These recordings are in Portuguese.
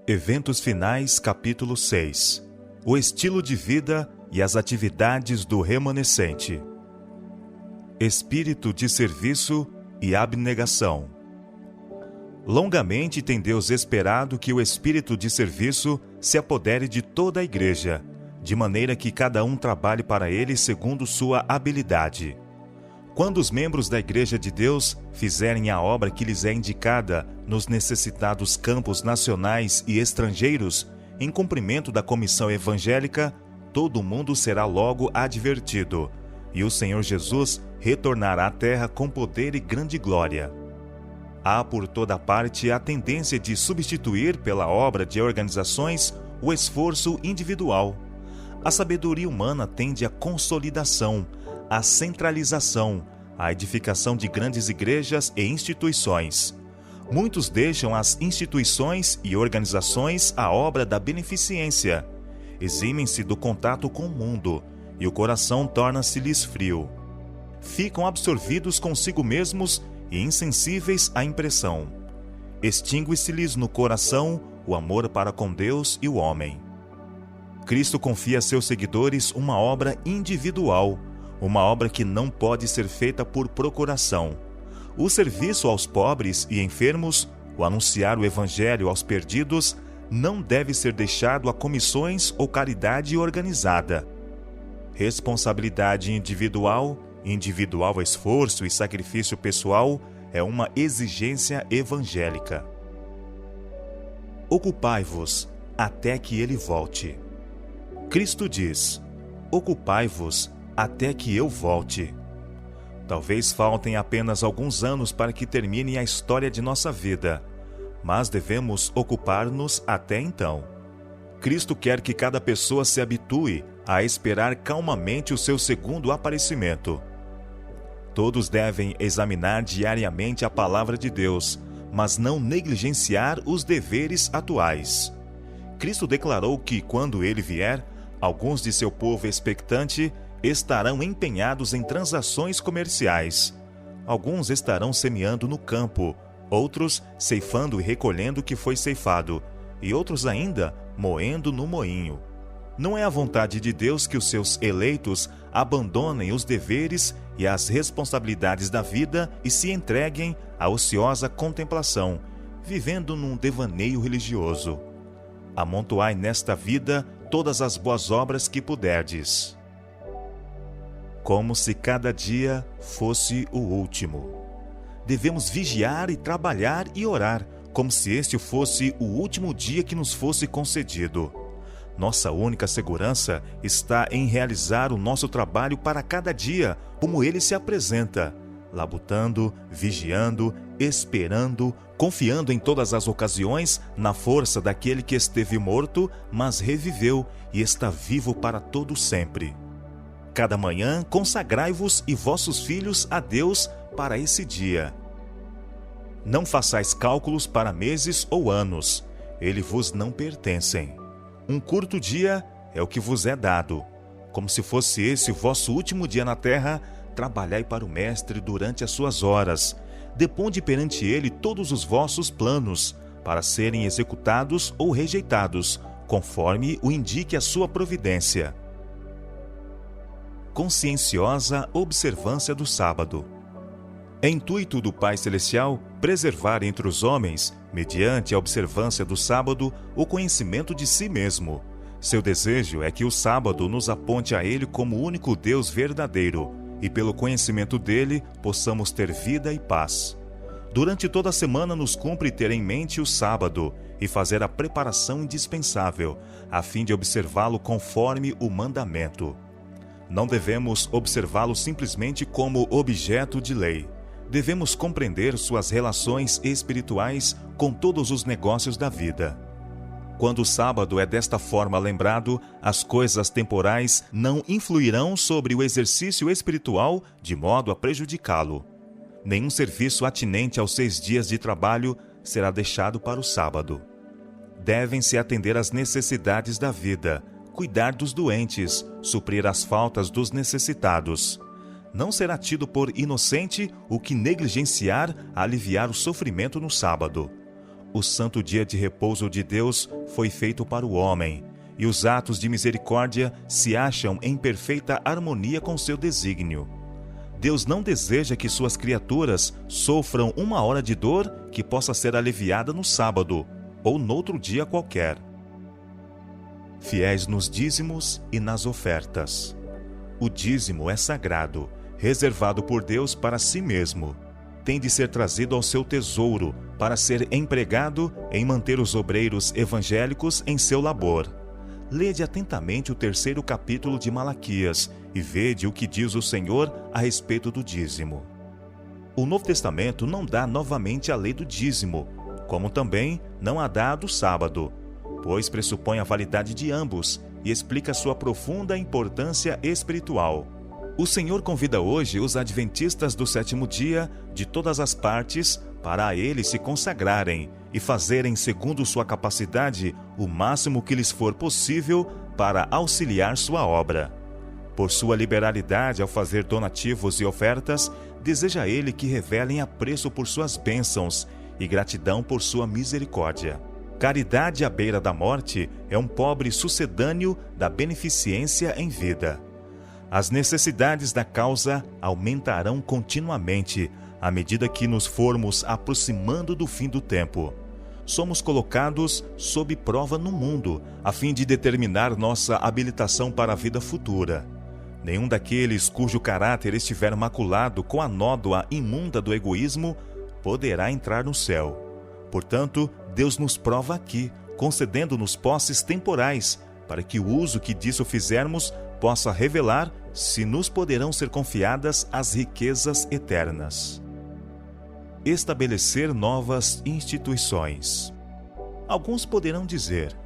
Eventos Finais, capítulo 6. O estilo de vida e as atividades do remanescente. Espírito de serviço e abnegação. Longamente tem Deus esperado que o espírito de serviço se apodere de toda a igreja, de maneira que cada um trabalhe para ele segundo sua habilidade. Quando os membros da Igreja de Deus fizerem a obra que lhes é indicada nos necessitados campos nacionais e estrangeiros, em cumprimento da comissão evangélica, todo mundo será logo advertido, e o Senhor Jesus retornará à terra com poder e grande glória. Há por toda parte a tendência de substituir pela obra de organizações o esforço individual. A sabedoria humana tende à consolidação, à centralização, à edificação de grandes igrejas e instituições. Muitos deixam as instituições e organizações à obra da beneficência. Eximem-se do contato com o mundo, e o coração torna-se-lhes frio. Ficam absorvidos consigo mesmos e insensíveis à impressão. Extingue-se-lhes no coração o amor para com Deus e o homem. Cristo confia a seus seguidores uma obra individual, uma obra que não pode ser feita por procuração. O serviço aos pobres e enfermos, o anunciar o evangelho aos perdidos, não deve ser deixado a comissões ou caridade organizada. Responsabilidade individual, individual esforço e sacrifício pessoal é uma exigência evangélica. Ocupai-vos até que ele volte. Cristo diz: ocupai-vos até que eu volte. Talvez faltem apenas alguns anos para que termine a história de nossa vida, mas devemos ocupar-nos até então. Cristo quer que cada pessoa se habitue a esperar calmamente o seu segundo aparecimento. Todos devem examinar diariamente a palavra de Deus, mas não negligenciar os deveres atuais. Cristo declarou que, quando ele vier, alguns de seu povo expectante estarão empenhados em transações comerciais. Alguns estarão semeando no campo, outros ceifando e recolhendo o que foi ceifado, e outros ainda moendo no moinho. Não é a vontade de Deus que os seus eleitos abandonem os deveres e as responsabilidades da vida e se entreguem à ociosa contemplação, vivendo num devaneio religioso. Amontoai nesta vida todas as boas obras que puderdes. Como se cada dia fosse o último. Devemos vigiar e trabalhar e orar, como se este fosse o último dia que nos fosse concedido. Nossa única segurança está em realizar o nosso trabalho para cada dia, como ele se apresenta, labutando, vigiando, esperando, confiando em todas as ocasiões na força daquele que esteve morto, mas reviveu e está vivo para todo sempre. Cada manhã consagrai-vos e vossos filhos a Deus para esse dia. Não façais cálculos para meses ou anos, eles vos não pertencem. Um curto dia é o que vos é dado. Como se fosse esse o vosso último dia na terra, trabalhai para o Mestre durante as suas horas. Deponde perante ele todos os vossos planos, para serem executados ou rejeitados, conforme o indique a sua providência. Conscienciosa observância do sábado. É intuito do Pai Celestial preservar entre os homens, mediante a observância do sábado, o conhecimento de si mesmo. Seu desejo é que o sábado nos aponte a Ele como o único Deus verdadeiro, e pelo conhecimento dele possamos ter vida e paz. Durante toda a semana nos cumpre ter em mente o sábado e fazer a preparação indispensável, a fim de observá-lo conforme o mandamento. Não devemos observá-lo simplesmente como objeto de lei. Devemos compreender suas relações espirituais com todos os negócios da vida. Quando o sábado é desta forma lembrado, as coisas temporais não influirão sobre o exercício espiritual de modo a prejudicá-lo. Nenhum serviço atinente aos 6 dias de trabalho será deixado para o sábado. Devem-se atender às necessidades da vida, cuidar dos doentes, suprir as faltas dos necessitados. não será tido por inocente o que negligenciar a aliviar o sofrimento no sábado. O santo dia de repouso de Deus foi feito para o homem, e os atos de misericórdia se acham em perfeita harmonia com seu desígnio. Deus não deseja que suas criaturas sofram uma hora de dor que possa ser aliviada no sábado ou noutro dia qualquer. Fiéis nos dízimos e nas ofertas. O dízimo é sagrado, reservado por Deus para si mesmo. Tem de ser trazido ao seu tesouro para ser empregado em manter os obreiros evangélicos em seu labor. Lede atentamente o 3º capítulo de Malaquias e vede o que diz o Senhor a respeito do dízimo. O Novo Testamento não dá novamente a lei do dízimo, como também não a dá a do sábado, pois pressupõe a validade de ambos e explica sua profunda importância espiritual. O Senhor convida hoje os adventistas do 7º dia de todas as partes para a Ele se consagrarem e fazerem, segundo sua capacidade, o máximo que lhes for possível para auxiliar sua obra. Por sua liberalidade ao fazer donativos e ofertas, deseja Ele que revelem apreço por suas bênçãos e gratidão por sua misericórdia. Caridade à beira da morte é um pobre sucedâneo da beneficência em vida. As necessidades da causa aumentarão continuamente à medida que nos formos aproximando do fim do tempo. Somos colocados sob prova no mundo, a fim de determinar nossa habilitação para a vida futura. Nenhum daqueles cujo caráter estiver maculado com a nódoa imunda do egoísmo poderá entrar no céu. Portanto, Deus nos prova aqui, concedendo-nos posses temporais, para que o uso que disso fizermos possa revelar se nos poderão ser confiadas as riquezas eternas. Estabelecer novas instituições. Alguns poderão dizer: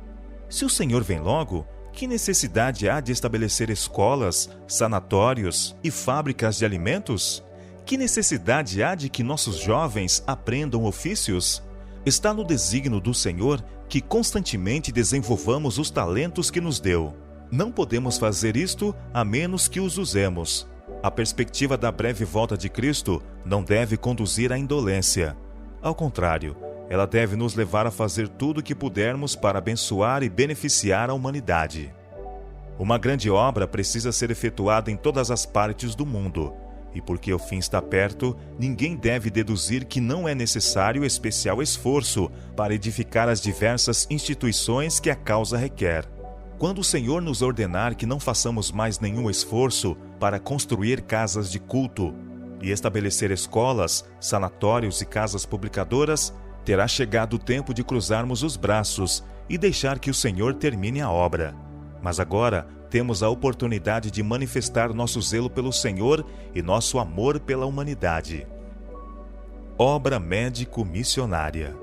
se o Senhor vem logo, que necessidade há de estabelecer escolas, sanatórios e fábricas de alimentos? Que necessidade há de que nossos jovens aprendam ofícios? Está no desígnio do Senhor que constantemente desenvolvamos os talentos que nos deu. Não podemos fazer isto a menos que os usemos. A perspectiva da breve volta de Cristo não deve conduzir à indolência. Ao contrário, ela deve nos levar a fazer tudo o que pudermos para abençoar e beneficiar a humanidade. Uma grande obra precisa ser efetuada em todas as partes do mundo, e porque o fim está perto, ninguém deve deduzir que não é necessário especial esforço para edificar as diversas instituições que a causa requer. Quando o Senhor nos ordenar que não façamos mais nenhum esforço para construir casas de culto e estabelecer escolas, sanatórios e casas publicadoras, terá chegado o tempo de cruzarmos os braços e deixar que o Senhor termine a obra. Mas agora temos a oportunidade de manifestar nosso zelo pelo Senhor e nosso amor pela humanidade. Obra médico-missionária.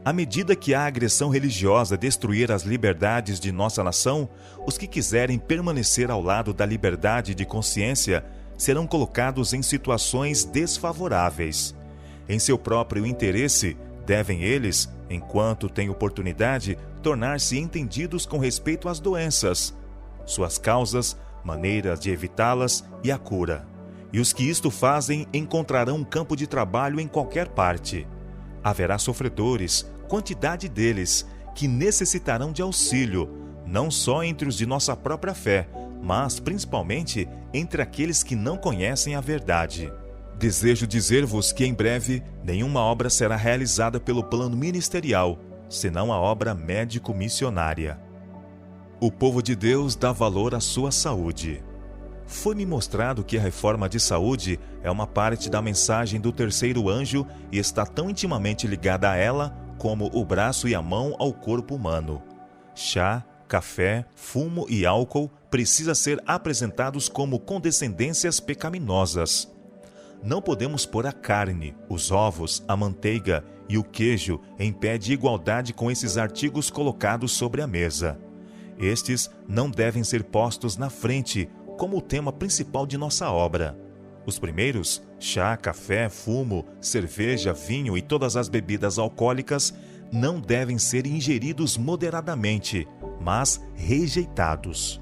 À medida que a agressão religiosa destruir as liberdades de nossa nação, os que quiserem permanecer ao lado da liberdade de consciência serão colocados em situações desfavoráveis. Em seu próprio interesse, devem eles, enquanto têm oportunidade, tornar-se entendidos com respeito às doenças, suas causas, maneiras de evitá-las e a cura. E os que isto fazem encontrarão um campo de trabalho em qualquer parte. Haverá sofredores, quantidade deles, que necessitarão de auxílio, não só entre os de nossa própria fé, mas principalmente entre aqueles que não conhecem a verdade. Desejo dizer-vos que em breve nenhuma obra será realizada pelo plano ministerial, senão a obra médico-missionária. O povo de Deus dá valor à sua saúde. Foi-me mostrado que a reforma de saúde é uma parte da mensagem do terceiro anjo e está tão intimamente ligada a ela como o braço e a mão ao corpo humano. Chá, café, fumo e álcool precisam ser apresentados como condescendências pecaminosas. Não podemos pôr a carne, os ovos, a manteiga e o queijo em pé de igualdade com esses artigos colocados sobre a mesa. Estes não devem ser postos na frente como o tema principal de nossa obra. Os primeiros, chá, café, fumo, cerveja, vinho e todas as bebidas alcoólicas, não devem ser ingeridos moderadamente, mas rejeitados.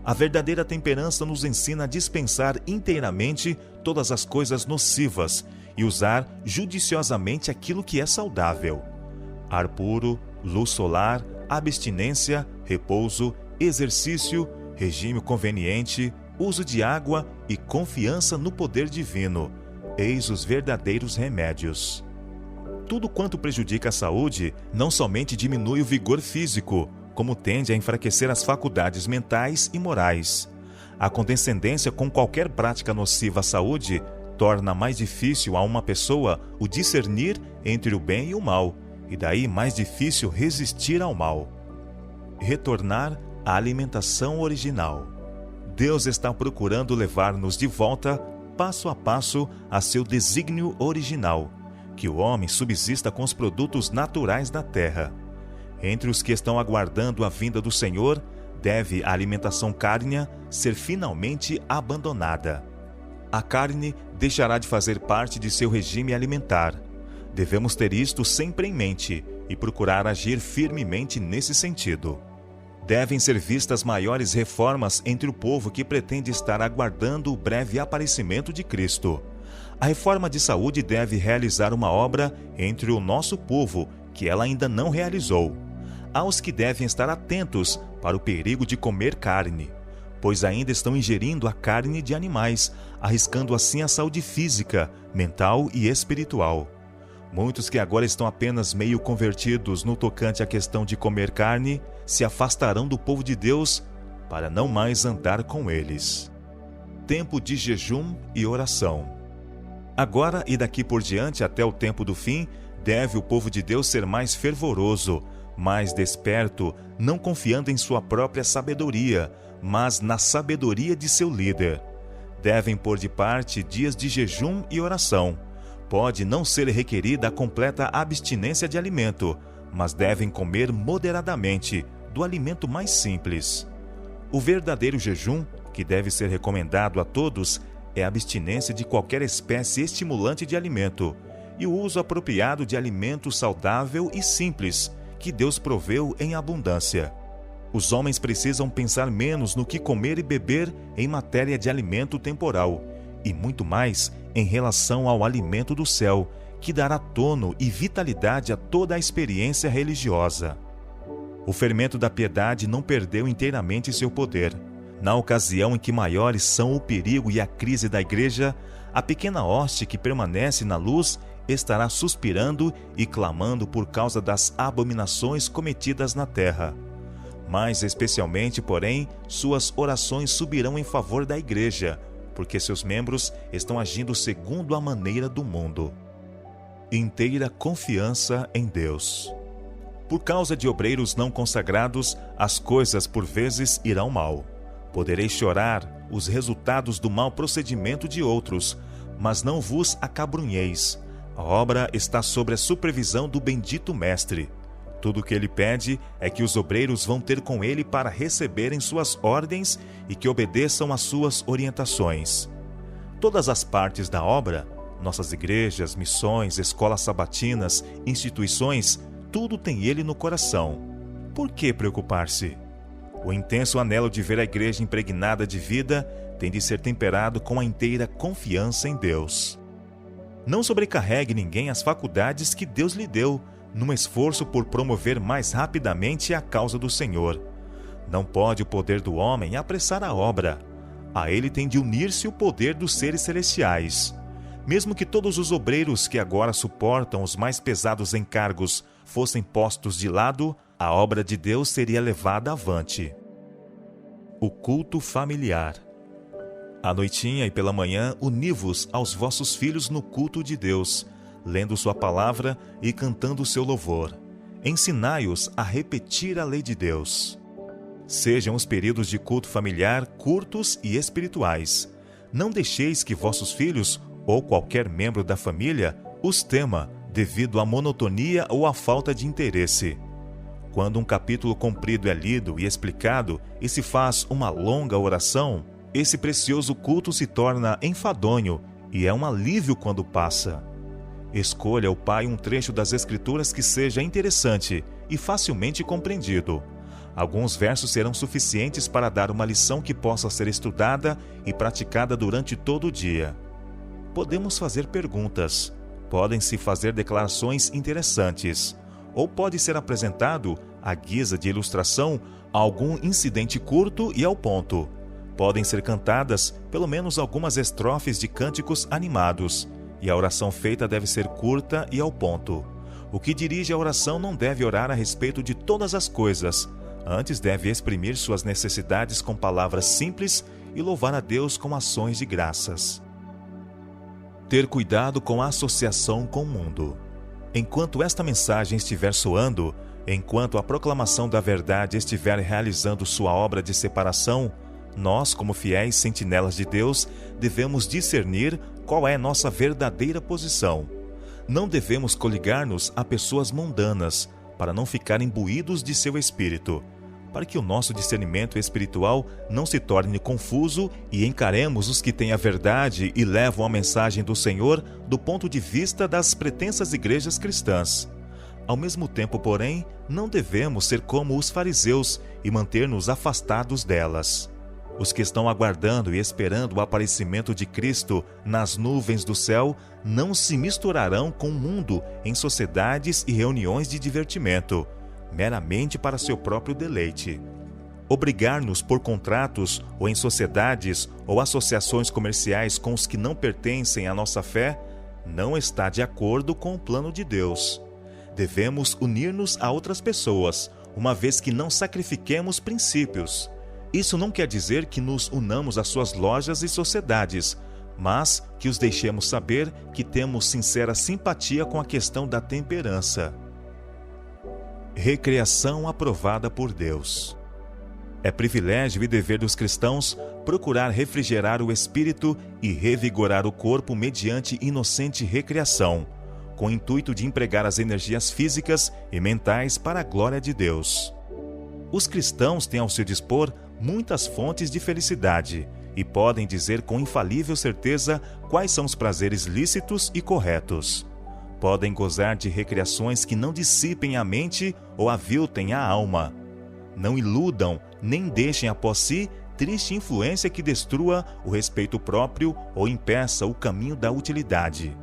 A verdadeira temperança nos ensina a dispensar inteiramente todas as coisas nocivas e usar judiciosamente aquilo que é saudável. Ar puro, luz solar, abstinência, repouso, exercício, regime conveniente, uso de água e confiança no poder divino. Eis os verdadeiros remédios. Tudo quanto prejudica a saúde não somente diminui o vigor físico, como tende a enfraquecer as faculdades mentais e morais. A condescendência com qualquer prática nociva à saúde torna mais difícil a uma pessoa o discernir entre o bem e o mal, e daí mais difícil resistir ao mal. Retornar à alimentação original. Deus está procurando levar-nos de volta, passo a passo, a seu desígnio original, que o homem subsista com os produtos naturais da terra. Entre os que estão aguardando a vinda do Senhor, deve a alimentação cárnea ser finalmente abandonada. A carne deixará de fazer parte de seu regime alimentar. Devemos ter isto sempre em mente e procurar agir firmemente nesse sentido. Devem ser vistas maiores reformas entre o povo que pretende estar aguardando o breve aparecimento de Cristo. A reforma de saúde deve realizar uma obra entre o nosso povo que ela ainda não realizou. Há os que devem estar atentos para o perigo de comer carne, pois ainda estão ingerindo a carne de animais, arriscando assim a saúde física, mental e espiritual. Muitos que agora estão apenas meio convertidos no tocante à questão de comer carne, se afastarão do povo de Deus para não mais andar com eles. Tempo de jejum e oração. Agora e daqui por diante até o tempo do fim, deve o povo de Deus ser mais fervoroso, mais desperto, não confiando em sua própria sabedoria, mas na sabedoria de seu líder. Devem pôr de parte dias de jejum e oração. Pode não ser requerida a completa abstinência de alimento, mas devem comer moderadamente, do alimento mais simples. O verdadeiro jejum, que deve ser recomendado a todos, é a abstinência de qualquer espécie estimulante de alimento e o uso apropriado de alimento saudável e simples, que Deus proveu em abundância. Os homens precisam pensar menos no que comer e beber em matéria de alimento temporal, e muito mais em relação ao alimento do céu, que dará tono e vitalidade a toda a experiência religiosa. O fermento da piedade não perdeu inteiramente seu poder. Na ocasião em que maiores são o perigo e a crise da igreja, a pequena hoste que permanece na luz estará suspirando e clamando por causa das abominações cometidas na terra. Mais especialmente, porém, suas orações subirão em favor da igreja, porque seus membros estão agindo segundo a maneira do mundo. Inteira confiança em Deus. Por causa de obreiros não consagrados, as coisas por vezes irão mal. Podereis chorar os resultados do mau procedimento de outros, mas não vos acabrunheis. A obra está sob a supervisão do bendito Mestre. Tudo o que ele pede é que os obreiros vão ter com ele para receberem suas ordens e que obedeçam às suas orientações. Todas as partes da obra, nossas igrejas, missões, escolas sabatinas, instituições, tudo tem ele no coração. Por que preocupar-se? O intenso anelo de ver a igreja impregnada de vida tem de ser temperado com a inteira confiança em Deus. Não sobrecarregue ninguém as faculdades que Deus lhe deu, num esforço por promover mais rapidamente a causa do Senhor. Não pode o poder do homem apressar a obra. A ele tem de unir-se o poder dos seres celestiais. Mesmo que todos os obreiros que agora suportam os mais pesados encargos fossem postos de lado, a obra de Deus seria levada avante. O culto familiar. À noitinha e pela manhã, uni-vos aos vossos filhos no culto de Deus, lendo sua palavra e cantando seu louvor. Ensinai-os a repetir a lei de Deus. Sejam os períodos de culto familiar curtos e espirituais. Não deixeis que vossos filhos, ou qualquer membro da família, os tema, devido à monotonia ou à falta de interesse. Quando um capítulo comprido é lido e explicado e se faz uma longa oração, esse precioso culto se torna enfadonho e é um alívio quando passa. Escolha o pai um trecho das Escrituras que seja interessante e facilmente compreendido. Alguns versos serão suficientes para dar uma lição que possa ser estudada e praticada durante todo o dia. Podemos fazer perguntas, podem-se fazer declarações interessantes, ou pode ser apresentado, à guisa de ilustração, algum incidente curto e ao ponto. Podem ser cantadas pelo menos algumas estrofes de cânticos animados, e a oração feita deve ser curta e ao ponto. O que dirige a oração não deve orar a respeito de todas as coisas, antes deve exprimir suas necessidades com palavras simples e louvar a Deus com ações de graças. Ter cuidado com a associação com o mundo. Enquanto esta mensagem estiver soando, enquanto a proclamação da verdade estiver realizando sua obra de separação, nós, como fiéis sentinelas de Deus, devemos discernir qual é nossa verdadeira posição. Não devemos coligar-nos a pessoas mundanas, para não ficar imbuídos de seu espírito, para que o nosso discernimento espiritual não se torne confuso e encaremos os que têm a verdade e levam a mensagem do Senhor do ponto de vista das pretensas igrejas cristãs. Ao mesmo tempo, porém, não devemos ser como os fariseus e manter-nos afastados delas. Os que estão aguardando e esperando o aparecimento de Cristo nas nuvens do céu não se misturarão com o mundo em sociedades e reuniões de divertimento, meramente para seu próprio deleite. Obrigar-nos por contratos ou em sociedades ou associações comerciais com os que não pertencem à nossa fé não está de acordo com o plano de Deus. Devemos unir-nos a outras pessoas, uma vez que não sacrifiquemos princípios. Isso não quer dizer que nos unamos às suas lojas e sociedades, mas que os deixemos saber que temos sincera simpatia com a questão da temperança. Recreação aprovada por Deus. É privilégio e dever dos cristãos procurar refrigerar o espírito e revigorar o corpo mediante inocente recreação, com o intuito de empregar as energias físicas e mentais para a glória de Deus. Os cristãos têm ao seu dispor muitas fontes de felicidade e podem dizer com infalível certeza quais são os prazeres lícitos e corretos. Podem gozar de recreações que não dissipem a mente ou aviltem a alma. Não iludam nem deixem após si triste influência que destrua o respeito próprio ou impeça o caminho da utilidade.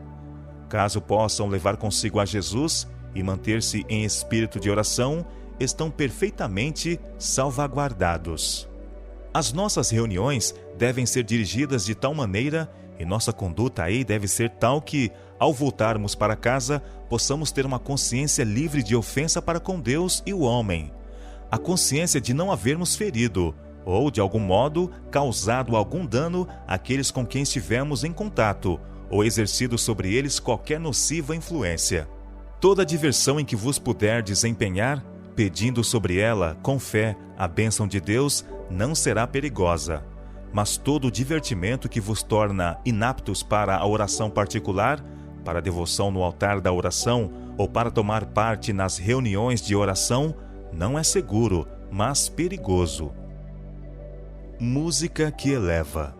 Caso possam levar consigo a Jesus e manter-se em espírito de oração, estão perfeitamente salvaguardados. As nossas reuniões devem ser dirigidas de tal maneira e nossa conduta aí deve ser tal que, ao voltarmos para casa, possamos ter uma consciência livre de ofensa para com Deus e o homem. A consciência de não havermos ferido ou, de algum modo, causado algum dano àqueles com quem estivemos em contato ou exercido sobre eles qualquer nociva influência. Toda diversão em que vos puder desempenhar, pedindo sobre ela, com fé, a bênção de Deus, não será perigosa. Mas todo divertimento que vos torna inaptos para a oração particular, para a devoção no altar da oração ou para tomar parte nas reuniões de oração, não é seguro, mas perigoso. Música que eleva.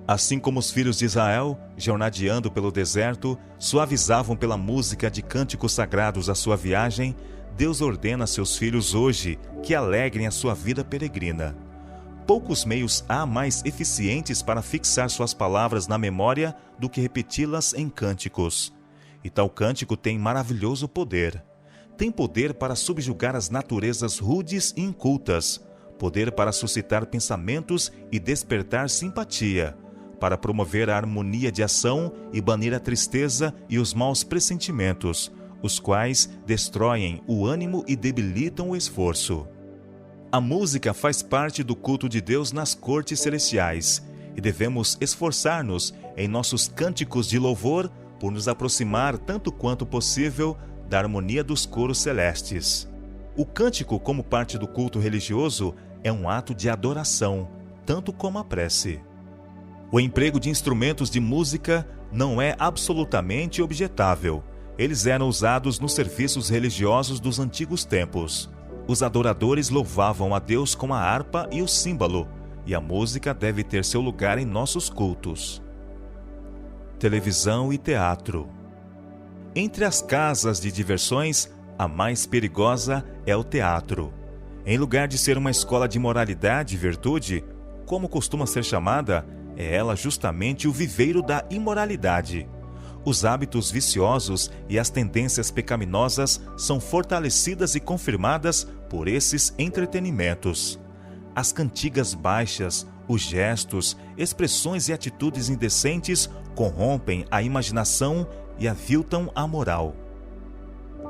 Assim como os filhos de Israel, jornadeando pelo deserto, suavizavam pela música de cânticos sagrados a sua viagem, Deus ordena a seus filhos hoje que alegrem a sua vida peregrina. Poucos meios há mais eficientes para fixar suas palavras na memória do que repeti-las em cânticos. E tal cântico tem maravilhoso poder. Tem poder para subjugar as naturezas rudes e incultas, poder para suscitar pensamentos e despertar simpatia, para promover a harmonia de ação e banir a tristeza e os maus pressentimentos, os quais destroem o ânimo e debilitam o esforço. A música faz parte do culto de Deus nas cortes celestiais e devemos esforçar-nos em nossos cânticos de louvor por nos aproximar tanto quanto possível da harmonia dos coros celestes. O cântico, como parte do culto religioso, é um ato de adoração, tanto como a prece. O emprego de instrumentos de música não é absolutamente objetável. Eles eram usados nos serviços religiosos dos antigos tempos. Os adoradores louvavam a Deus com a harpa e o símbolo, e a música deve ter seu lugar em nossos cultos. Televisão e teatro. Entre as casas de diversões, a mais perigosa é o teatro. Em lugar de ser uma escola de moralidade e virtude, como costuma ser chamada, é ela justamente o viveiro da imoralidade. Os hábitos viciosos e as tendências pecaminosas são fortalecidas e confirmadas por esses entretenimentos. As cantigas baixas, os gestos, expressões e atitudes indecentes corrompem a imaginação e aviltam a moral.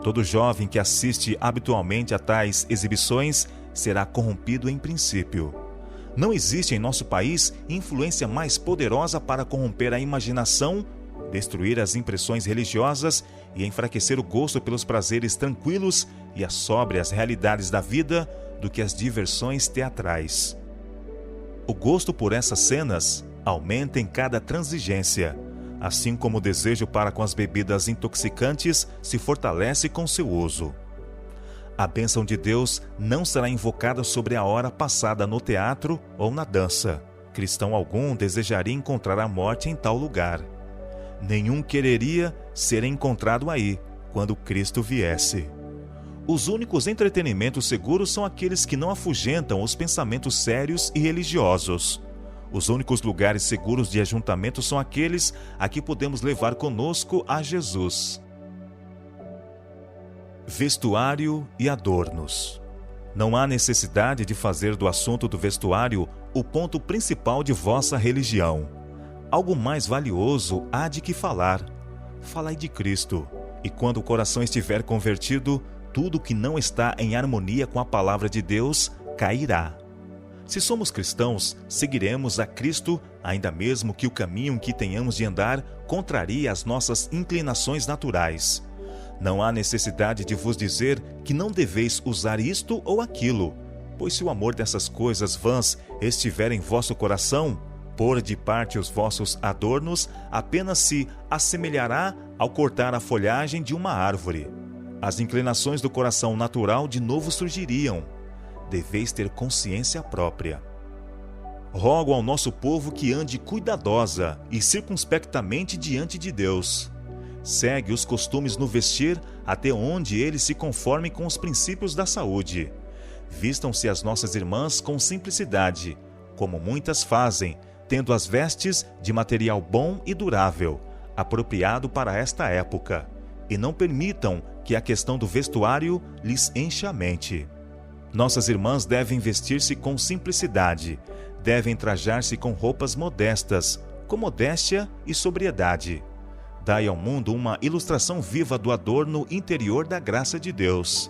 Todo jovem que assiste habitualmente a tais exibições será corrompido em princípio. Não existe em nosso país influência mais poderosa para corromper a imaginação, destruir as impressões religiosas e enfraquecer o gosto pelos prazeres tranquilos e as sóbrias realidades da vida do que as diversões teatrais. O gosto por essas cenas aumenta em cada transigência, assim como o desejo para com as bebidas intoxicantes se fortalece com seu uso. A bênção de Deus não será invocada sobre a hora passada no teatro ou na dança. Cristão algum desejaria encontrar a morte em tal lugar. Nenhum quereria ser encontrado aí, quando Cristo viesse. Os únicos entretenimentos seguros são aqueles que não afugentam os pensamentos sérios e religiosos. Os únicos lugares seguros de ajuntamento são aqueles a que podemos levar conosco a Jesus. Vestuário e adornos. Não há necessidade de fazer do assunto do vestuário o ponto principal de vossa religião. Algo mais valioso há de que falar. Falai de Cristo, e quando o coração estiver convertido, tudo que não está em harmonia com a palavra de Deus cairá. Se somos cristãos, seguiremos a Cristo, ainda mesmo que o caminho em que tenhamos de andar contrarie as nossas inclinações naturais. Não há necessidade de vos dizer que não deveis usar isto ou aquilo, pois se o amor dessas coisas vãs estiver em vosso coração, pôr de parte os vossos adornos apenas se assemelhará ao cortar a folhagem de uma árvore. As inclinações do coração natural de novo surgiriam. Deveis ter consciência própria. Rogo ao nosso povo que ande cuidadosa e circunspectamente diante de Deus. Segue os costumes no vestir até onde eles se conformem com os princípios da saúde. Vistam-se as nossas irmãs com simplicidade, como muitas fazem, tendo as vestes de material bom e durável, apropriado para esta época, e não permitam que a questão do vestuário lhes encha a mente. Nossas irmãs devem vestir-se com simplicidade, devem trajar-se com roupas modestas, com modéstia e sobriedade. Dai ao mundo uma ilustração viva do adorno interior da graça de Deus.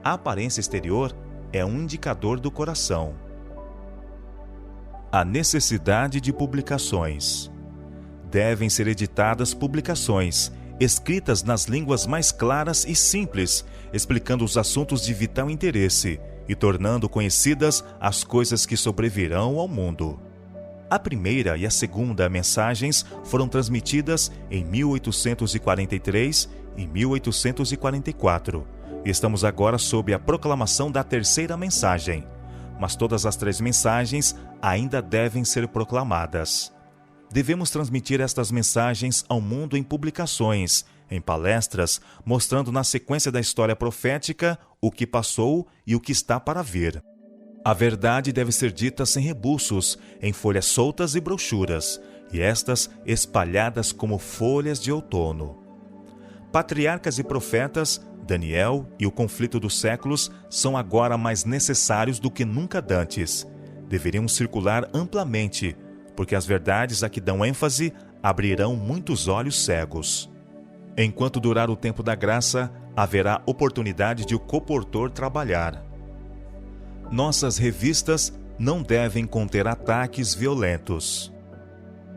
A aparência exterior é um indicador do coração. A necessidade de publicações. Devem ser editadas publicações, escritas nas línguas mais claras e simples, explicando os assuntos de vital interesse e tornando conhecidas as coisas que sobrevirão ao mundo. A primeira e a segunda mensagens foram transmitidas em 1843 e 1844. Estamos agora sob a proclamação da terceira mensagem, mas todas as três mensagens ainda devem ser proclamadas. Devemos transmitir estas mensagens ao mundo em publicações, em palestras, mostrando na sequência da história profética o que passou e o que está para vir. A verdade deve ser dita sem rebuços, em folhas soltas e brochuras, e estas espalhadas como folhas de outono. Patriarcas e profetas, Daniel e o conflito dos séculos são agora mais necessários do que nunca dantes. Deveriam circular amplamente, porque as verdades a que dão ênfase abrirão muitos olhos cegos. Enquanto durar o tempo da graça, haverá oportunidade de o coportor trabalhar. Nossas revistas não devem conter ataques violentos.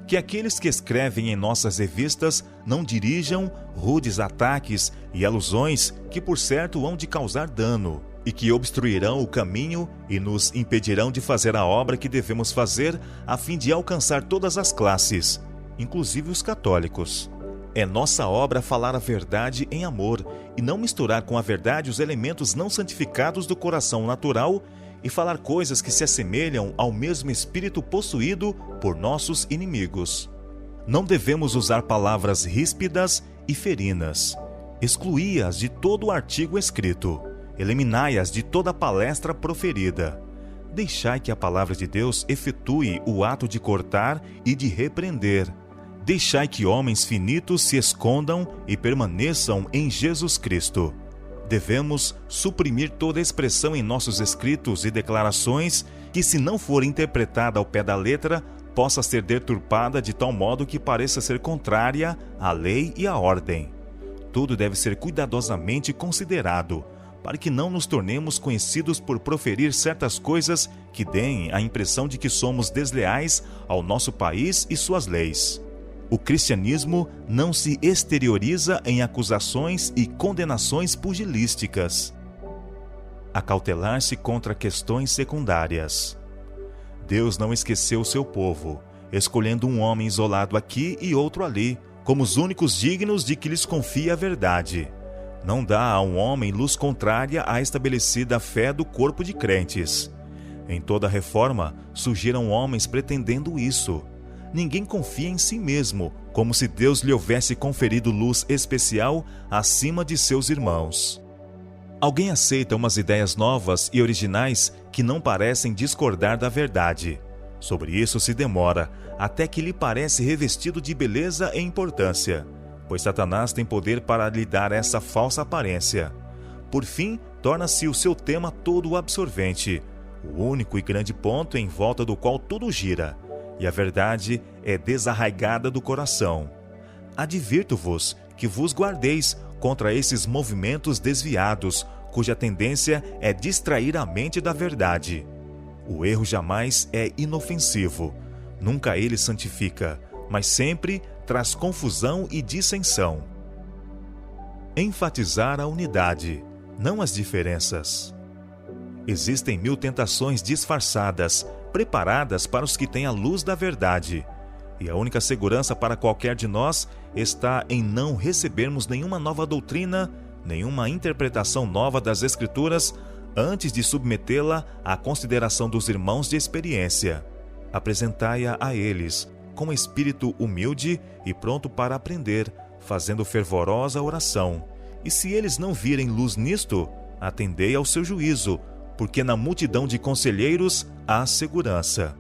Que aqueles que escrevem em nossas revistas não dirijam rudes ataques e alusões que por certo hão de causar dano e que obstruirão o caminho e nos impedirão de fazer a obra que devemos fazer a fim de alcançar todas as classes, inclusive os católicos. É nossa obra falar a verdade em amor e não misturar com a verdade os elementos não santificados do coração natural e falar coisas que se assemelham ao mesmo espírito possuído por nossos inimigos. Não devemos usar palavras ríspidas e ferinas. Excluí-as de todo o artigo escrito. eliminai-as de toda palestra proferida. Deixai que a palavra de Deus efetue o ato de cortar e de repreender. Deixai que homens finitos se escondam e permaneçam em Jesus Cristo. Devemos suprimir toda expressão em nossos escritos e declarações que, se não for interpretada ao pé da letra, possa ser deturpada de tal modo que pareça ser contrária à lei e à ordem. Tudo deve ser cuidadosamente considerado, para que não nos tornemos conhecidos por proferir certas coisas que deem a impressão de que somos desleais ao nosso país e suas leis. O cristianismo não se exterioriza em acusações e condenações pugilísticas. Acautelar-se contra questões secundárias. Deus não esqueceu o seu povo, escolhendo um homem isolado aqui e outro ali, como os únicos dignos de que lhes confie a verdade. Não dá a um homem luz contrária à estabelecida fé do corpo de crentes. Em toda reforma, surgiram homens pretendendo isso. Ninguém confia em si mesmo, como se Deus lhe houvesse conferido luz especial acima de seus irmãos. Alguém aceita umas ideias novas e originais que não parecem discordar da verdade. Sobre isso se demora, até que lhe parece revestido de beleza e importância, pois Satanás tem poder para lhe dar essa falsa aparência. Por fim, torna-se o seu tema todo absorvente, o único e grande ponto em volta do qual tudo gira, e a verdade é desarraigada do coração. Advirto-vos que vos guardeis contra esses movimentos desviados, cuja tendência é distrair a mente da verdade. O erro jamais é inofensivo, nunca ele santifica, mas sempre traz confusão e dissensão. Enfatizar a unidade, não as diferenças. Existem 1000 tentações disfarçadas, preparadas para os que têm a luz da verdade. E a única segurança para qualquer de nós está em não recebermos nenhuma nova doutrina, nenhuma interpretação nova das Escrituras, antes de submetê-la à consideração dos irmãos de experiência. Apresentai-a a eles, com espírito humilde e pronto para aprender, fazendo fervorosa oração. E se eles não virem luz nisto, atendei ao seu juízo, porque na multidão de conselheiros há segurança.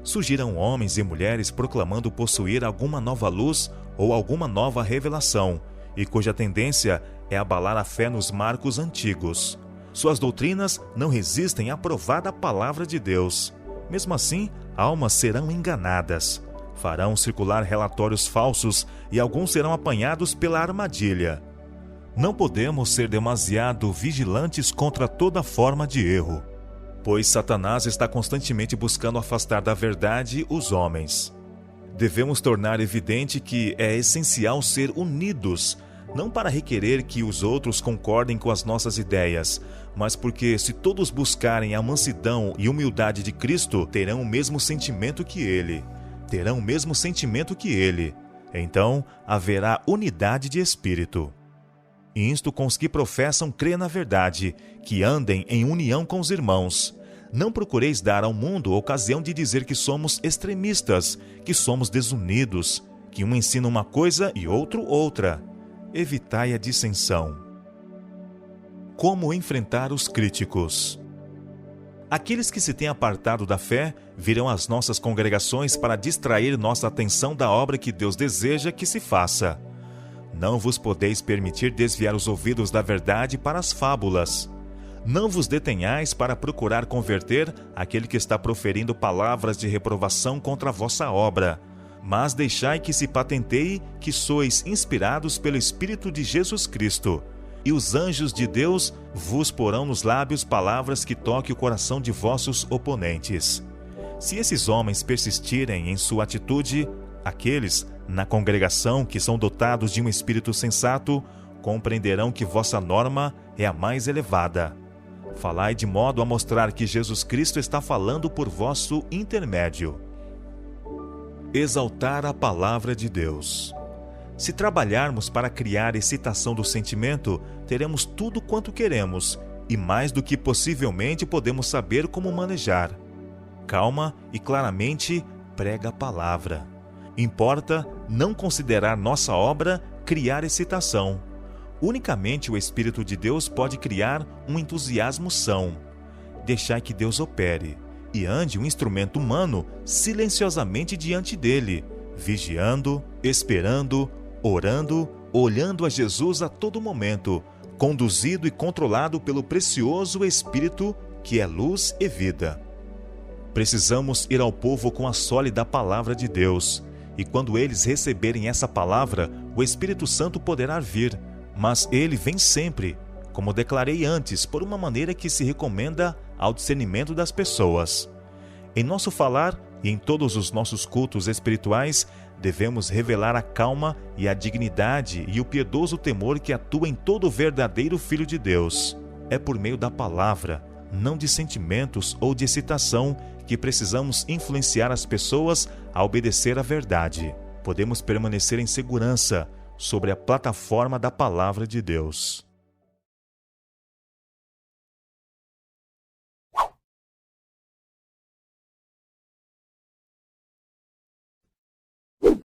Surgiram homens e mulheres proclamando possuir alguma nova luz ou alguma nova revelação, e cuja tendência é abalar a fé nos marcos antigos. Suas doutrinas não resistem à provada palavra de Deus. Mesmo assim, almas serão enganadas. Farão circular relatórios falsos e alguns serão apanhados pela armadilha. Não podemos ser demasiado vigilantes contra toda forma de erro, pois Satanás está constantemente buscando afastar da verdade os homens. Devemos tornar evidente que é essencial ser unidos, não para requerer que os outros concordem com as nossas ideias, mas porque, se todos buscarem a mansidão e humildade de Cristo, terão o mesmo sentimento que Ele. Então, haverá unidade de espírito. Insto com os que professam crer na verdade, que andem em união com os irmãos. Não procureis dar ao mundo ocasião de dizer que somos extremistas, que somos desunidos, que um ensina uma coisa e outro outra. Evitai a dissensão. Como enfrentar os críticos? Aqueles que se têm apartado da fé virão às nossas congregações para distrair nossa atenção da obra que Deus deseja que se faça. Não vos podeis permitir desviar os ouvidos da verdade para as fábulas. Não vos detenhais para procurar converter aquele que está proferindo palavras de reprovação contra a vossa obra, mas deixai que se patenteie que sois inspirados pelo Espírito de Jesus Cristo, e os anjos de Deus vos porão nos lábios palavras que toquem o coração de vossos oponentes. Se esses homens persistirem em sua atitude, aqueles na congregação que são dotados de um espírito sensato compreenderão que vossa norma é a mais elevada. Falai de modo a mostrar que Jesus Cristo está falando por vosso intermédio. Exaltar a palavra de Deus. Se trabalharmos para criar excitação do sentimento, teremos tudo quanto queremos e mais do que possivelmente podemos saber como manejar. Calma e claramente prega a palavra. Importa não considerar nossa obra criar excitação. Unicamente o Espírito de Deus pode criar um entusiasmo são. Deixar que Deus opere e ande um instrumento humano silenciosamente diante dele, vigiando, esperando, orando, olhando a Jesus a todo momento, conduzido e controlado pelo precioso Espírito que é luz e vida. Precisamos ir ao povo com a sólida palavra de Deus, e quando eles receberem essa palavra, o Espírito Santo poderá vir, mas ele vem sempre, como declarei antes, por uma maneira que se recomenda ao discernimento das pessoas. Em nosso falar e em todos os nossos cultos espirituais, devemos revelar a calma e a dignidade e o piedoso temor que atua em todo verdadeiro Filho de Deus. É por meio da palavra, não de sentimentos ou de excitação, que precisamos influenciar as pessoas a obedecer à verdade. Podemos permanecer em segurança sobre a plataforma da palavra de Deus.